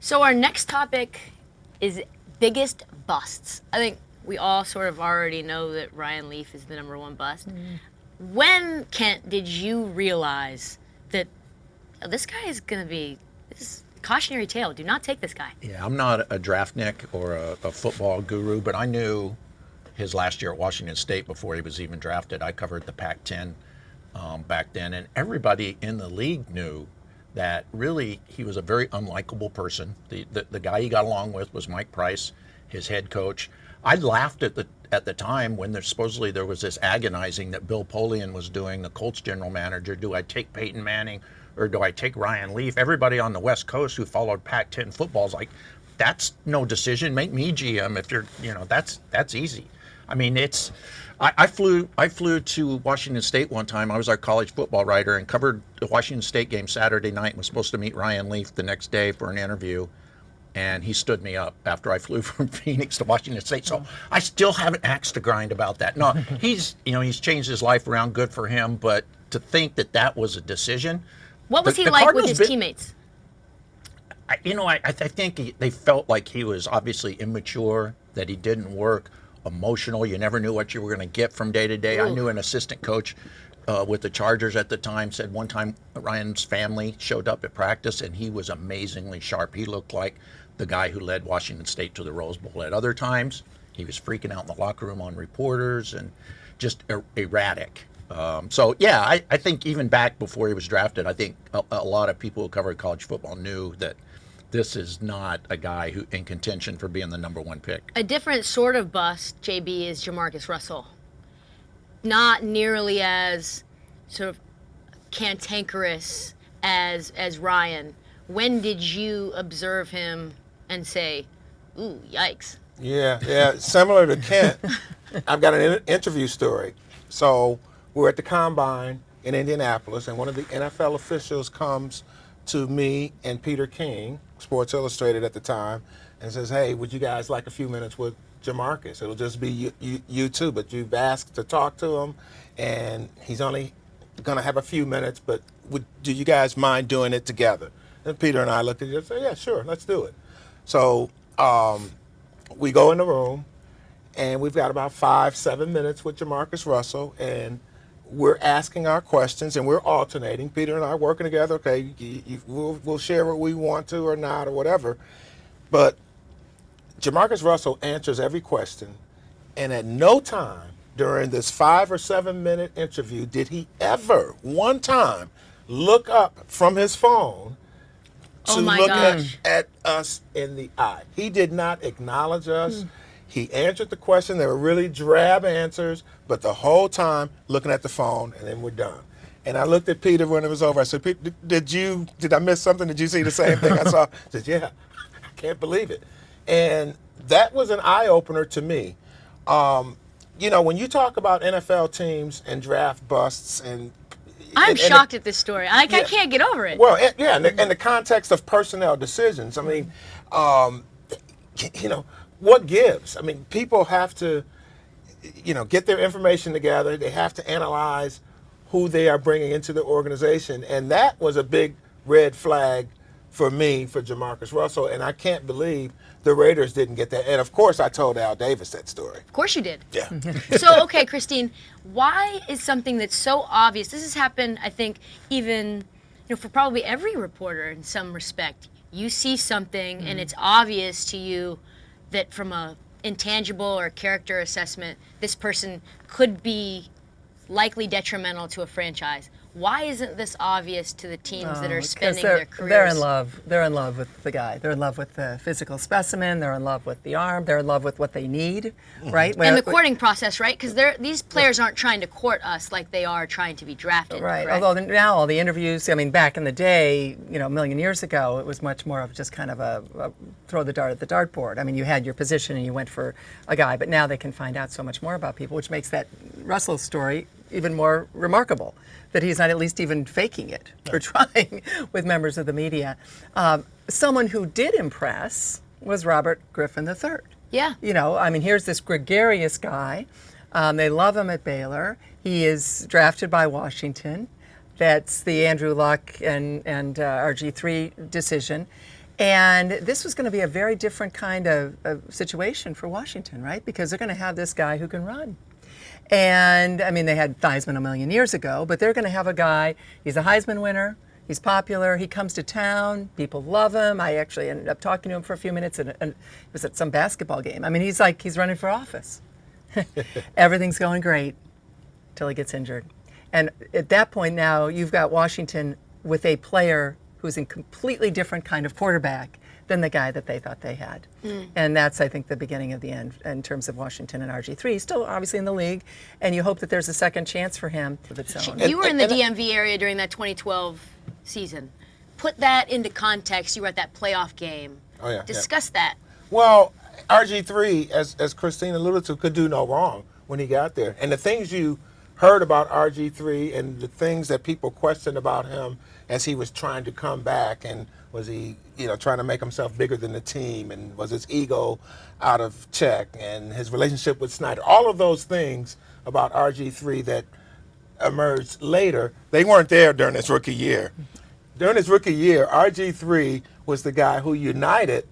So our next topic is biggest busts. I think we all sort of already know that Ryan Leaf is the #1 bust. When, Kent, did you realize that this guy is going to be this cautionary tale? Do not take this guy. Yeah, I'm not a draftnik or a football guru, but I knew his last year at Washington State before he was even drafted. I covered the Pac-10 back then, and everybody in the league knew that really he was a very unlikable person. The guy he got along with was Mike Price, his head coach. I laughed at the time when supposedly there was this agonizing that Bill Polian was doing, the Colts general manager. Do I take Peyton Manning or do I take Ryan Leaf? Everybody on the West Coast who followed Pac-10 football is like, that's no decision. Make me GM if you're, that's easy. I mean, I flew to Washington State one time. I was our college football writer and covered the Washington State game Saturday night and was supposed to meet Ryan Leaf the next day for an interview. And he stood me up after I flew from Phoenix to Washington State. So I still have an axe to grind about that. No, he's changed his life around, good for him. But to think that was a decision. What was he like with his teammates? I think they felt like he was obviously immature, that he didn't work, emotional. You never knew what you were going to get from day to day. I knew an assistant coach with the Chargers at the time said one time Ryan's family showed up at practice and he was amazingly sharp. He looked like the guy who led Washington State to the Rose Bowl. At other times, he was freaking out in the locker room on reporters and just erratic. I think even back before he was drafted, I think a lot of people who covered college football knew that this is not a guy who in contention for being the #1 pick. A different sort of bust, JB, is JaMarcus Russell. Not nearly as sort of cantankerous as Ryan. When did you observe him and say, ooh, yikes? Yeah, similar to Kent, I've got an interview story. So we're at the Combine in Indianapolis, and one of the NFL officials comes to me and Peter King, Sports Illustrated at the time, and says, hey, would you guys like a few minutes with JaMarcus? It'll just be you two, but you've asked to talk to him, and he's only going to have a few minutes, but do you guys mind doing it together? And Peter and I looked at each other and said, yeah, sure, let's do it. So we go in the room, and we've got about 5-7 minutes with JaMarcus Russell, and we're asking our questions, and we're alternating. Peter and I working together. Okay, we'll share what we want to or not or whatever. But JaMarcus Russell answers every question, and at no time during this 5 or 7 minute interview did he ever, one time, look up from his phone to look at us in the eye. He did not acknowledge us. He answered the question. They were really drab answers, but the whole time looking at the phone, and then we're done. And I looked at Peter when it was over. I said, Peter, did I miss something? Did you see the same thing I saw? He said, yeah, I can't believe it. And that was an eye-opener to me. When you talk about NFL teams and draft busts and I'm shocked at this story. I can't get over it. Well, in the context of personnel decisions, I mean, what gives? I mean, people have to, get their information together. They have to analyze who they are bringing into the organization. And that was a big red flag for me, for JaMarcus Russell. And I can't believe the Raiders didn't get that. And, of course, I told Al Davis that story. Of course you did. Yeah. So, okay, Christine, why is something that's so obvious? This has happened, I think, even for probably every reporter in some respect. You see something, and it's obvious to you that from a intangible or character assessment, this person could be likely detrimental to a franchise. Why isn't this obvious to the teams that are spending their careers? They're in love. They're in love with the guy. They're in love with the physical specimen. They're in love with the arm. They're in love with what they need, right? And the courting process, right? Because these players aren't trying to court us like they are trying to be drafted. Right. Correct? Although now all the interviews, I mean, back in the day, a million years ago, it was much more of just kind of a throw the dart at the dartboard. I mean, you had your position and you went for a guy, but now they can find out so much more about people, which makes that Russell story even more remarkable, that he's not at least even faking it or trying with members of the media. Someone who did impress was Robert Griffin III. Yeah. Here's this gregarious guy. They love him at Baylor. He is drafted by Washington. That's the Andrew Luck and RG3 decision. And this was going to be a very different kind of situation for Washington, right? Because they're going to have this guy who can run. And, I mean, they had Theismann a million years ago, but they're going to have a guy, he's a Heisman winner, he's popular, he comes to town, people love him. I actually ended up talking to him for a few minutes, and it was at some basketball game. I mean, he's running for office. Everything's going great till he gets injured. And at that point now, you've got Washington with a player who's a completely different kind of quarterback than the guy that they thought they had. And that's, I think, the beginning of the end in terms of Washington and RG3. He's still obviously in the league, and you hope that there's a second chance for him of its own. You were in the DMV area during that 2012 season. Put that into context. You were at that playoff game. Oh, yeah. Discuss that. Well, RG3, as Christine alluded to, could do no wrong when he got there. And the things you heard about RG3 and the things that people questioned about him as he was trying to come back, and was he, trying to make himself bigger than the team, and was his ego out of check, and his relationship with Snyder, all of those things about RG3 that emerged later, they weren't there during his rookie year. During his rookie year, RG3 was the guy who united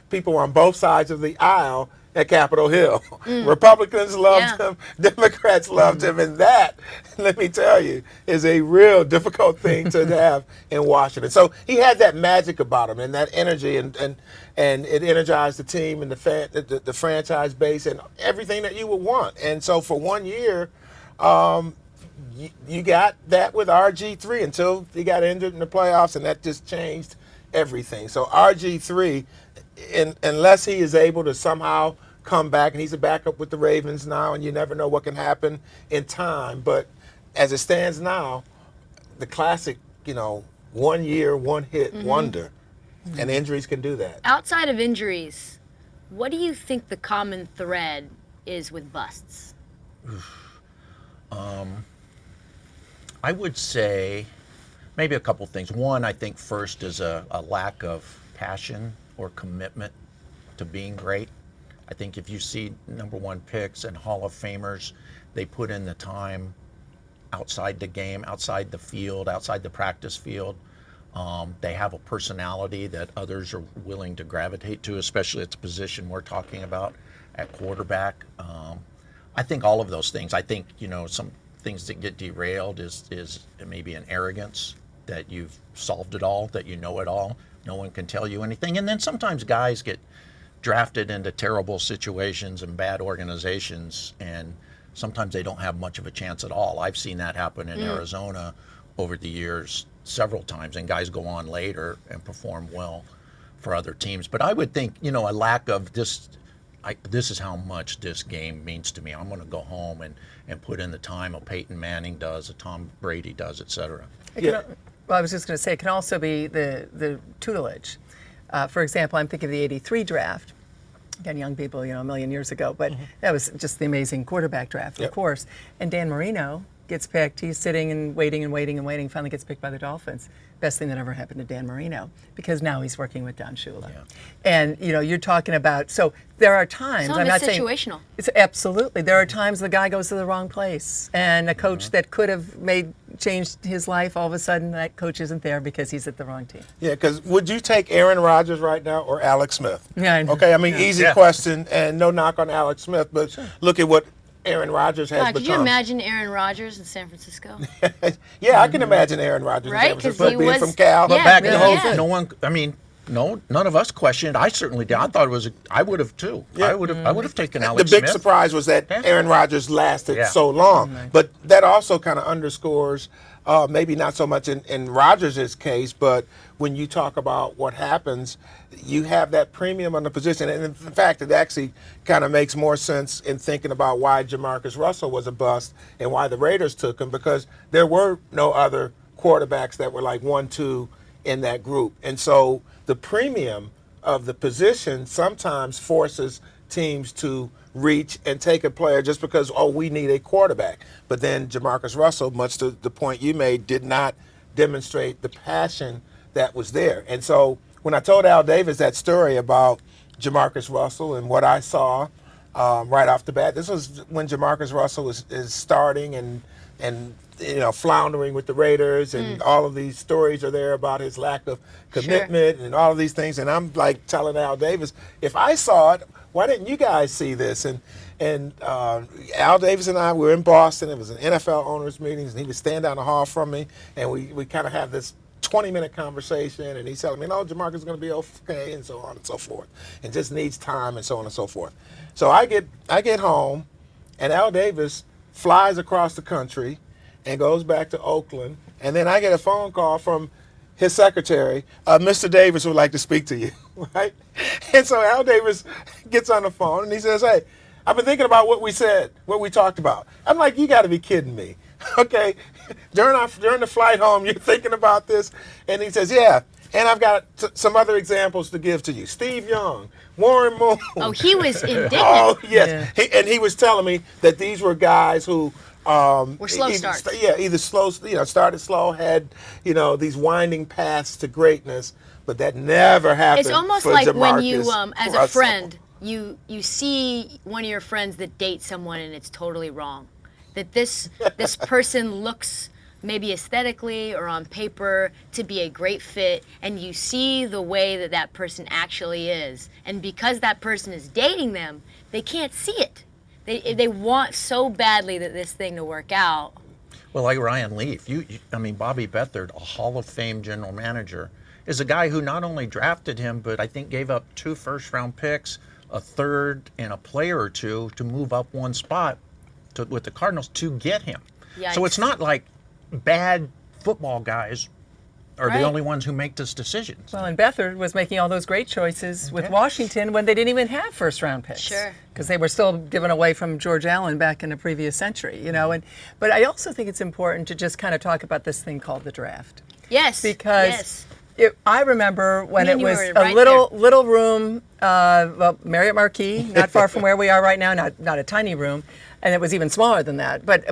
people on both sides of the aisle at Capitol Hill. Republicans loved him, Democrats loved him, and that, let me tell you, is a real difficult thing to have in Washington. So he had that magic about him and that energy, and it energized the team and the franchise base and everything that you would want. And so for 1 year, you got that with RG3 until he got injured in the playoffs, and that just changed everything. So RG3, unless he is able to somehow come back, and he's a backup with the Ravens now, and you never know what can happen in time. But as it stands now, the classic, 1 year, one hit wonder, and injuries can do that. Outside of injuries, what do you think the common thread is with busts? I would say maybe a couple things. One, I think first is a lack of passion or commitment to being great. I think if you see number one picks and Hall of Famers, they put in the time outside the game, outside the field, outside the practice field. They have a personality that others are willing to gravitate to, especially at the position we're talking about at quarterback. I think all of those things. I think, some things that get derailed is maybe an arrogance that you've solved it all, that you know it all. No one can tell you anything. And then sometimes guys get drafted into terrible situations and bad organizations, and sometimes they don't have much of a chance at all. I've seen that happen in Arizona over the years several times, and guys go on later and perform well for other teams. But I would think, a lack of this. This is how much this game means to me. I'm going to go home and put in the time a Peyton Manning does, a Tom Brady does, et cetera. Well, I was just going to say, it can also be the tutelage. For example, I'm thinking of the '83 draft. Again, young people, a million years ago, but that was just the amazing quarterback draft, of course. And Dan Marino gets picked. He's sitting and waiting and waiting and waiting. Finally gets picked by the Dolphins. Best thing that ever happened to Dan Marino, because now he's working with Don Shula. Yeah. And you're talking about, so there are times. Some I'm of not it's saying situational. It's absolutely. There are times the guy goes to the wrong place, and a coach that could have changed his life, all of a sudden that coach isn't there because he's at the wrong team. Yeah, because would you take Aaron Rodgers right now or Alex Smith? Yeah, I know. Okay, I mean, easy question, and no knock on Alex Smith, but look at what Aaron Rodgers has become. Could you imagine Aaron Rodgers in San Francisco? Yeah, I can imagine Aaron Rodgers Right, in San 'cause Francisco, he being was- from Cal. Yeah, But back really, then, yeah. no one. I mean, no, none of us questioned. I certainly did. I thought it was. I would have too. Yeah. I would have taken The Alex big Smith. surprise was that Aaron Rodgers lasted Yeah. so long. But that also kind of underscores, maybe not so much in Rodgers' case, but when you talk about what happens, you have that premium on the position. And in fact, it actually kind of makes more sense in thinking about why JaMarcus Russell was a bust and why the Raiders took him, because there were no other quarterbacks that were like 1-2 in that group. And so the premium of the position sometimes forces teams to reach and take a player just because, we need a quarterback. But then JaMarcus Russell, much to the point you made, did not demonstrate the passion that was there. And so when I told Al Davis that story about JaMarcus Russell and what I saw right off the bat. This was when JaMarcus Russell is starting and floundering with the Raiders, and all of these stories are there about his lack of commitment and all of these things. And I'm like telling Al Davis, if I saw it, why didn't you guys see this? And Al Davis and I were in Boston. It was an NFL owners meetings, and he would stand down the hall from me, and we kind of have this 20-minute conversation, and he's telling me, no, JaMarcus is going to be okay, and so on and so forth, and just needs time, and so on and so forth. So I get home, and Al Davis flies across the country and goes back to Oakland, and then I get a phone call from his secretary, Mr. Davis would like to speak to you, right? And so Al Davis gets on the phone, and he says, hey, I've been thinking about what we said, what we talked about. I'm like, you got to be kidding me. Okay, during the flight home, you're thinking about this? And he says, yeah, and I've got some other examples to give to you. Steve Young, Warren Moon. Oh, he was indignant. Oh, yes. Yeah. He was telling me that these were guys who were slow starts. Either slow, started slow, had, these winding paths to greatness, but that never happened. It's almost for like JaMarcus when you, as Russell. a friend, you see one of your friends that dates someone and it's totally wrong. That this person looks maybe aesthetically or on paper to be a great fit, and you see the way that person actually is. And because that person is dating them, they can't see it. They want so badly that this thing to work out. Well, like Ryan Leaf, Bobby Beathard, a Hall of Fame general manager, is a guy who not only drafted him, but I think gave up 2 first-round picks, a third, and a player or two to move up one spot with the Cardinals to get him. Yikes. So it's not like bad football guys are the only ones who make these decisions. Well, and Beathard was making all those great choices with Washington when they didn't even have first-round picks. Sure. Because they were still given away from George Allen back in the previous century, But I also think it's important to just kind of talk about this thing called the draft. Yes. Because I remember when it was right a little room, Marriott Marquis, not far from where we are right now, not a tiny room, and it was even smaller than that. But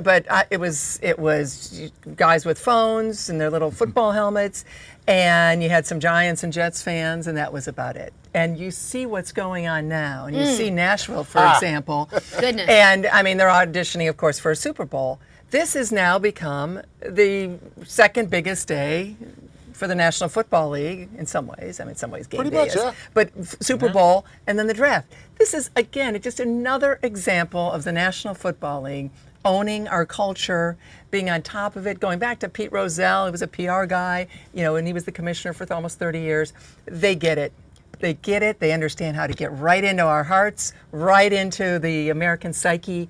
it was guys with phones and their little football helmets, and you had some Giants and Jets fans, and that was about it. And you see what's going on now, and you see Nashville, for example. Goodness. And they're auditioning, of course, for a Super Bowl. This has now become the second biggest day for the National Football League, in some ways. In some ways, game day is. But Super Bowl and then the draft. This is, again, just another example of the National Football League owning our culture, being on top of it, going back to Pete Rozelle. He was a PR guy, and he was the commissioner for almost 30 years. They get it. They get it. They understand how to get right into our hearts, right into the American psyche.